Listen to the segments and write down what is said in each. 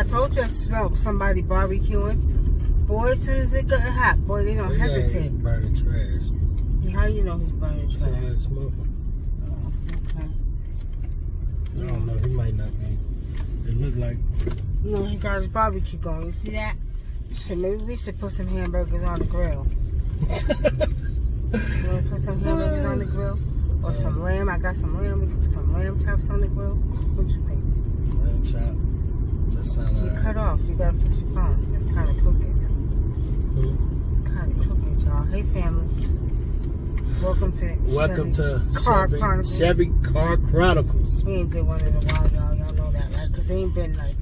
told you I smelled somebody barbecuing. Boy, as soon as it got hot, boy, they don't hesitate. He's burning trash. How do you know he's burning trash? Saw that smoke. Oh, okay. I don't know. He might not be. It looked like. No, he got his barbecue going. You see that? Maybe we should put some hamburgers on the grill. You want to put some hamburgers on the grill? Or some lamb? I got some lamb. We can put some lamb chops on the grill. What you think? Lamb chop. That sounds You cut off. You got to fix your phone. It's kind of crooked. Kind of crooked, y'all. Hey, family. Welcome to Chevy Car Chronicles. We ain't did one in a while, y'all. Y'all know that, right? Because it ain't been like,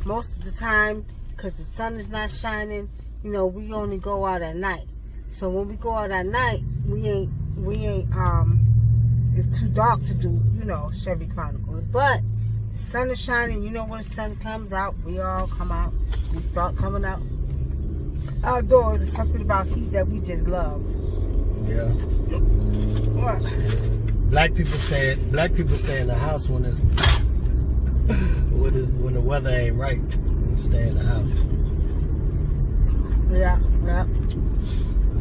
most of the time, because the sun is not shining, we only go out at night. So when we go out at night, we ain't, it's too dark to do, Chevy Chronicles. But the sun is shining. When the sun comes out, we all come out. We start coming out outdoors. It's something about heat that we just love. Yeah. What? Black people stay in the house when the weather ain't right. They stay in the house. Yeah.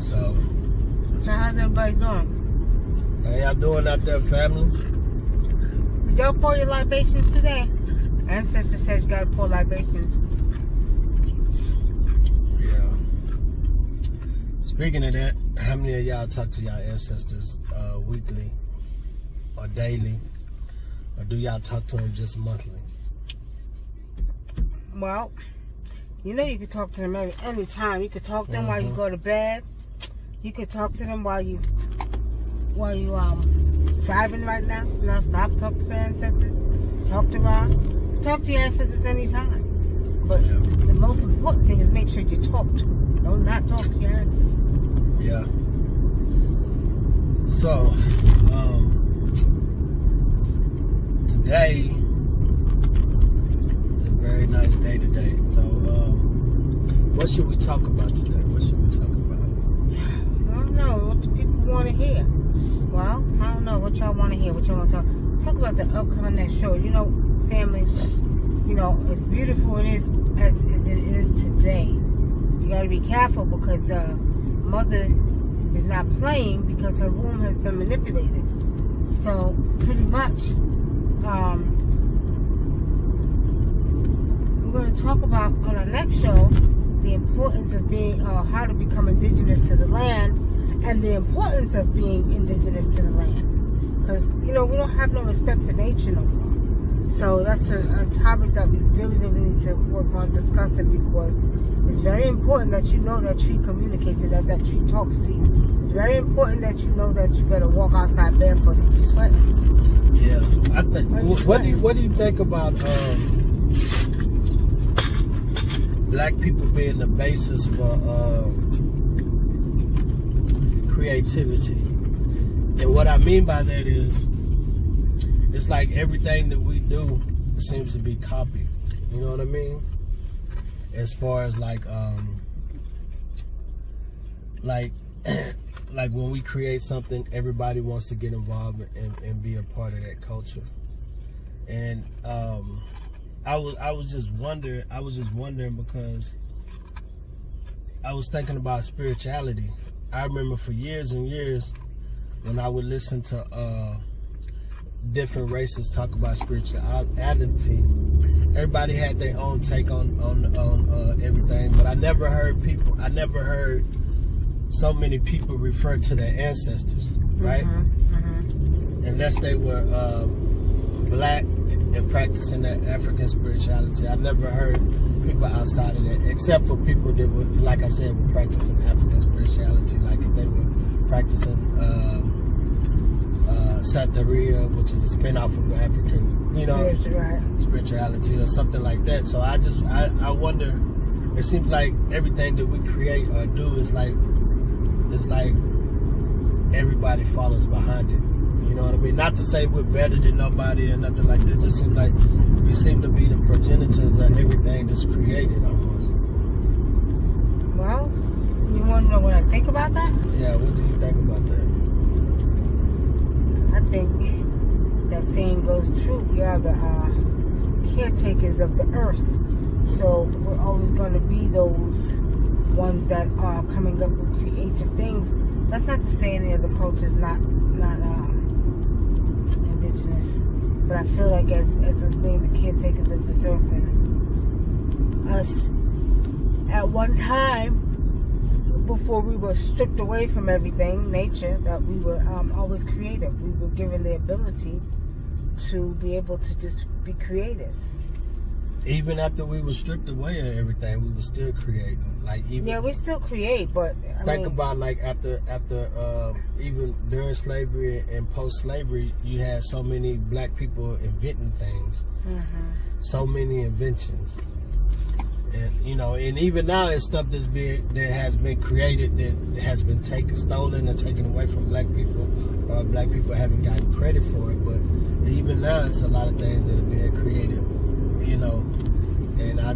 So how's everybody doing? How y'all doing out there, family? Did y'all pour your libations today? Ancestor says you gotta pour libations. Yeah. Speaking of that, how many of y'all talk to y'all ancestors weekly or daily? Or do y'all talk to them just monthly? Well, you can talk to them any time. You could talk to them while you go to bed. You could talk to them while you driving right now. Stop, talk to your ancestors. Talk to your ancestors anytime. But the most important thing is make sure you talk to them. Don't not talk to your ancestors. Yeah. So, today is a very nice day today. So, what should we talk about today? What should we talk about? I don't know. What do people want to hear? Well, I don't know what y'all want to hear. What y'all want to talk about the upcoming next show. Family, as beautiful it is as it is today. You got to be careful because mother is not playing because her womb has been manipulated. So pretty much, we're going to talk about on our next show the importance of being, how to become indigenous to the land, and the importance of being indigenous to the land. Because we don't have no respect for nature no more. So that's a topic that we really need to work on discussing, because it's very important that you know that tree communicates and that tree talks to you. It's very important that you know that you better walk outside barefoot if you're sweating. Yeah, I think. What do you think about black people being the basis for creativity? And what I mean by that is, it's like everything that we do seems to be copied. You know what I mean? As far as like when we create something, everybody wants to get involved and be a part of that culture. And I was just wondering because I was thinking about spirituality. I remember for years and years when I would listen to different races talk about spirituality, everybody had their own take on everything, but I never heard so many people refer to their ancestors, right? Unless they were black and practicing that African spirituality. I never heard people outside of that, except for people that were, like I said, were practicing African spirituality, like if they were practicing Santeria, which is a spin-off of African, spirituality or something like that. So I wonder, it seems like everything that we create or do is like everybody follows behind it. You know what I mean? Not to say we're better than nobody or nothing like that. It just seems like we seem to be the progenitors of everything that's created almost. Well, you want to know what I think about that? Yeah, what do you think about that? I think that saying goes true. We are the caretakers of the earth. So we're always going to be those ones that are coming up with creative things. That's not to say any of the cultures not indigenous, but I feel like as us being the caretakers of this earth, and us at one time before we were stripped away from everything, nature, that we were always creative. We were given the ability to be able to just be creators. Even after we were stripped away of everything, we were still creating. Like even we still create, but think about like after even during slavery and post-slavery, you had so many black people inventing things, so many inventions, and and even now it's stuff that has been created that has been stolen and taken away from black people, or black people haven't gotten credit for it. But even now, it's a lot of things that are being created. And I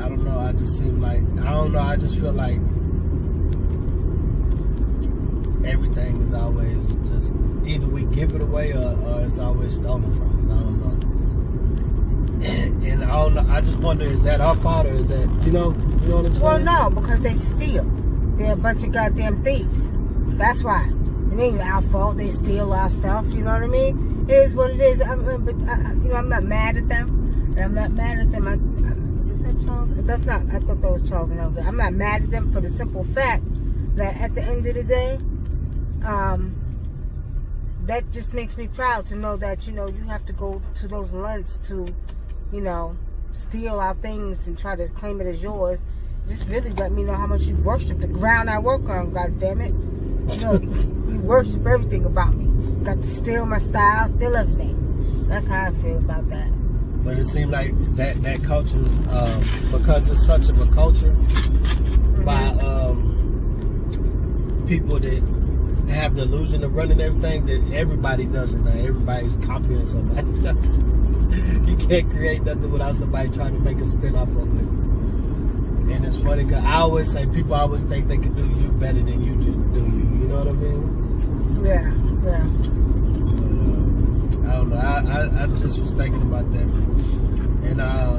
don't know, I just seem like, I just feel like everything is always just, either we give it away or it's always stolen from us. I don't know. And I don't know, I just wonder, is that our fault, or is that, you know what I'm saying? Well, no, because they steal. They're a bunch of goddamn thieves. That's why. It ain't our fault. They steal our stuff, you know what I mean? It is what it is. I'm not mad at them. And I'm not mad at them. Is that Charles? That's not. I thought that was Charles and Elder. I'm not mad at them for the simple fact that at the end of the day, that just makes me proud to know that you have to go to those lengths to, steal our things and try to claim it as yours. Just really let me know how much you worship the ground I work on. God damn it! You worship everything about me. Got to steal my style, steal everything. That's how I feel about that. But it seemed like that culture's, because it's such of a culture by people that have the illusion of running everything, that everybody does it now. Everybody's copying somebody. You can't create nothing without somebody trying to make a spin off of it. And it's funny because I always say, people always think they can do you better than you do you. You know what I mean? Yeah. I don't know. I just was thinking about that, and I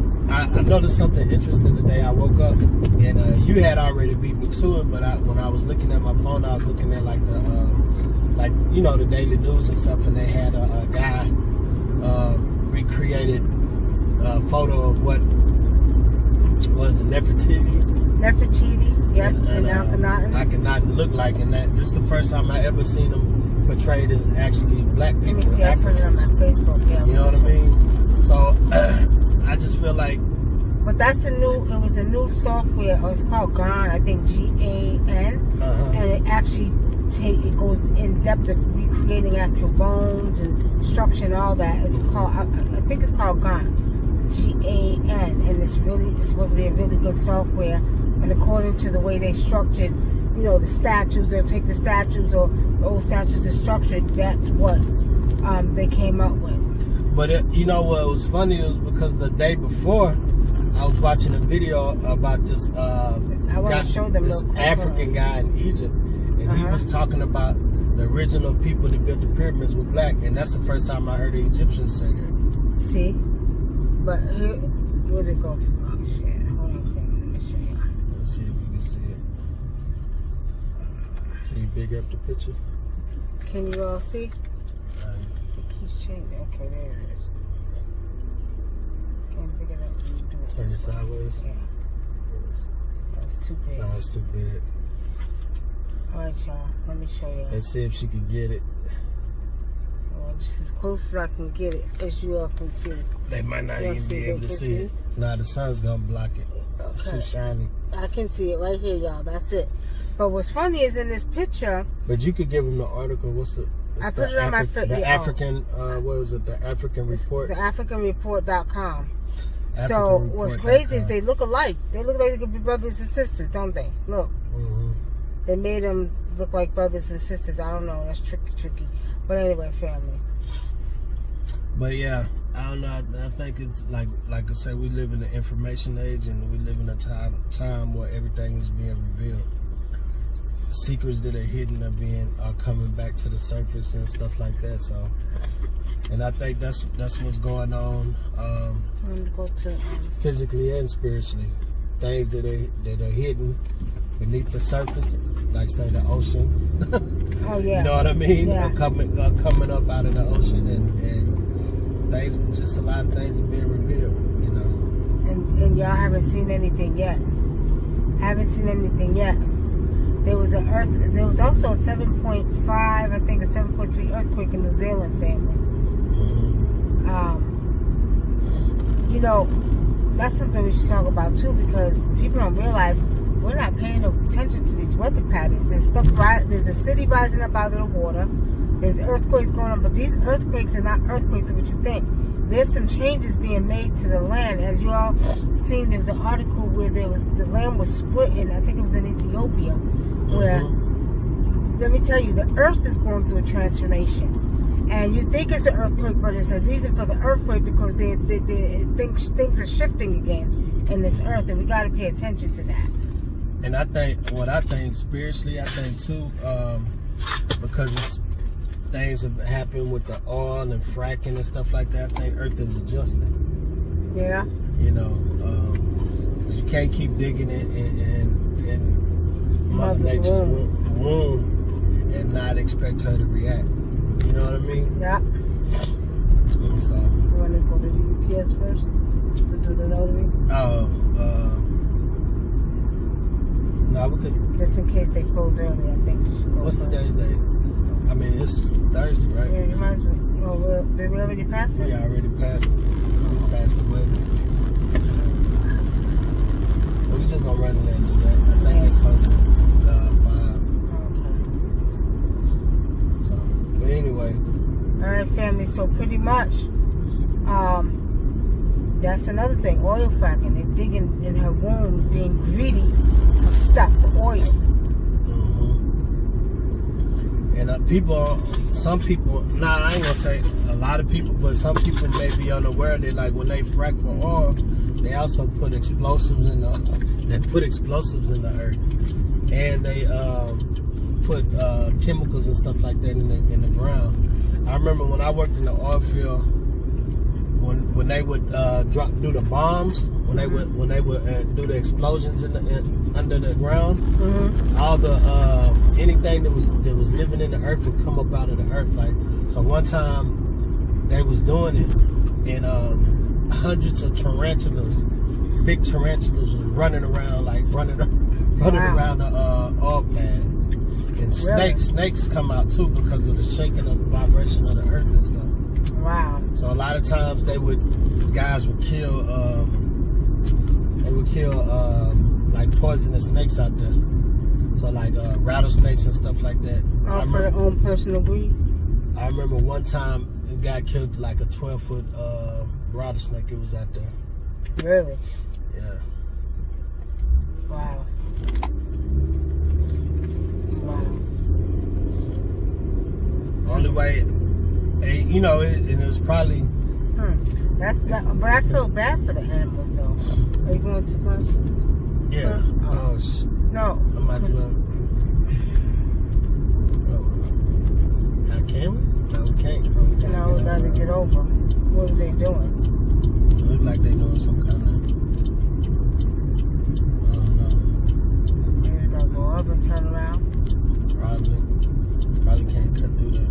noticed something interesting today. I woke up, and you had already beat me to it, but when I was looking at my phone, I was looking at like the daily news and stuff, and they had a guy recreated a photo of what was it, Nefertiti, yep, and Akhenaten looked like, and this is the first time I ever seen him portrayed as actually black people. Let me see, I put it on my Facebook, yeah. You know what I mean? So I just feel like, but that's it was a new software, or it's called GAN, I think GAN, and it actually it goes in depth of recreating actual bones and structure and all that. It's called, I think it's called GAN, GAN, and it's supposed to be a really good software. And according to the way they structured, the statues, they'll take the statues or the old statues are structured. That's what they came up with. But what was funny was because the day before, I was watching a video about this African guy in Egypt, and he was talking about the original people that built the pyramids were black, and that's the first time I heard the Egyptians say that. See, but where'd it go? Oh shit! Hold on, let me show you. Let's see if you can see it. Can you big up the picture? Can you all see? It keeps changing. Okay, there it is. Can you big it up? Turn it sideways? Yeah. That's too big. No, it's too big. Alright, y'all. Let me show you. Let's see if she can get it. Well, just as close as I can get it, as you all can see. They might not even be able to see it. Nah, the sun's gonna block it. It's too shiny. I can see it right here, y'all. That's it. But what's funny is in this picture. But you could give them the article. I put it on my Facebook. The African, what was it? The African Report? The AfricanReport.com. So what's crazy is they look alike. They look like they could be brothers and sisters, don't they? Look. They made them look like brothers and sisters. I don't know. That's tricky. But anyway, family. But yeah, I don't know. I think it's like I said, we live in the information age, and we live in a time where everything is being revealed. Secrets that are hidden are coming back to the surface and stuff like that. So And I think that's what's going on physically and spiritually. Things that are hidden beneath the surface, like say the ocean. Oh yeah. You know what I mean? Yeah. Coming up out of the ocean, and things, just a lot of things are being revealed. You know. And y'all haven't seen anything yet. There was also a 7.5, I think a 7.3 earthquake in New Zealand, family. You know, that's something we should talk about too, because people don't realize we're not paying no attention to these weather patterns. There's stuff there's a city rising up out of the water. There's earthquakes going on, but these earthquakes are not earthquakes of what you think. There's some changes being made to the land. As you all seen, there was an article where the land was splitting. I think it was in Ethiopia, where, let me tell you, the earth is going through a transformation. And you think it's an earthquake, but it's a reason for the earthquake, because things are shifting again in this earth, and we got to pay attention to that. And I think spiritually, I think too, because things have happened with the oil and fracking and stuff like that, I think Earth is adjusting. Yeah. You know, you can't keep digging it in Mother Nature's womb and not expect her to react. You know what I mean? Yeah. So. You want to go to the UPS first to do the notary? No, we could. Just in case they close early, I think you should go. What's today's date? I mean, it's Thursday, right? Yeah, you might as well. Oh, did we already pass it? Yeah, I already passed it. We passed the wedding. But we just gonna run in there and do that. I think they closed at 5. Okay. So, but anyway. Alright, family, so pretty much, that's another thing, oil fracking. They're digging in her womb, being greedy of stuff for oil. And some people, I ain't gonna say a lot of people, but some people may be unaware that, like, when they frack for oil, they also put explosives in the earth, and they put chemicals and stuff like that in the ground. I remember when I worked in the oil field, when they would do the bombs, when they would do the explosions under the ground, all the anything that was living in the earth would come up out of the earth. Like, so one time they was doing it, and hundreds of tarantulas, big tarantulas, was running around around the oil pad. And snakes come out too, because of the shaking of the vibration of the earth and stuff. Wow. So a lot of times guys would kill like poisonous snakes out there. So like rattlesnakes and stuff like that. All for their own personal greed. I remember one time a guy killed like a 12-foot rattlesnake. It was out there. Really? Yeah. Wow. Wow. Only way, and it was probably. But I feel bad for the animals, though. Are you going too close? Yeah. No. I might as well. Can we? No, we can't. No, we gotta get over. What are they doing? It look like they're doing some kind of. I don't know. Maybe they'll go up and turn around. Probably can't cut through there.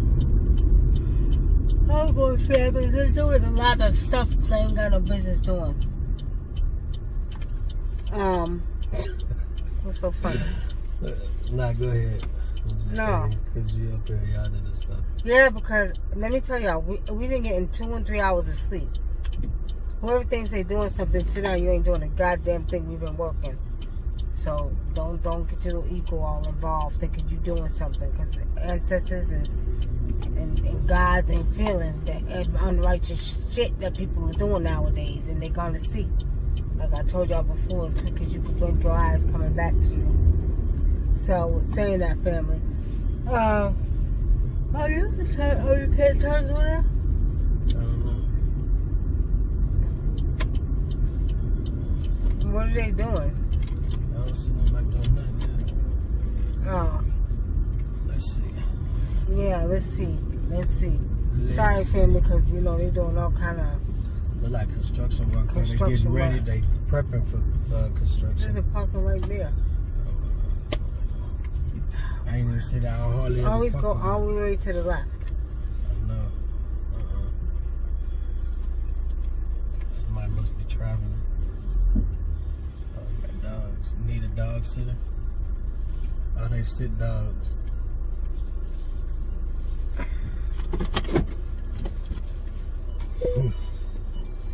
Oh, boy, family, they're doing a lot of stuff they ain't got no business doing. What's so funny? Nah, go ahead. No. Because you up there yawning and stuff. Yeah, because let me tell y'all, we've been getting 2 and 3 hours of sleep. Whoever thinks they're doing something, sit down, you ain't doing a goddamn thing. We've been working. So don't get your little ego all involved thinking you're doing something, because ancestors and gods ain't feeling that unrighteous shit that people are doing nowadays, and they're gonna see. Like I told y'all before, as quick as you can blink your eyes, coming back to you. So saying that, family, you can't turn through that? I don't know. What are they doing? I don't see nobody doing nothing yet. Oh. Let's see. Yeah, let's see. Sorry, family, because you know they're doing all kind of. Look like construction work. They're getting ready. They prepping for construction. There's the parking right there. I ain't even sit down hardly. Always go all the way to the left. I know. Somebody must be traveling. Oh, my dogs. Need a dog sitter? Oh, they sit dogs.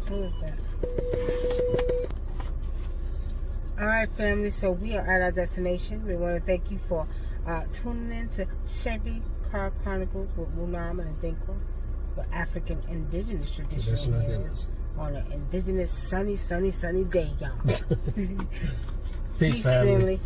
Who is that? Alright, family, so we are at our destination. We want to thank you for tuning in to Chevy Car Chronicles with Wunam and Adinkra, for African indigenous tradition on an indigenous sunny day, y'all. Peace, family.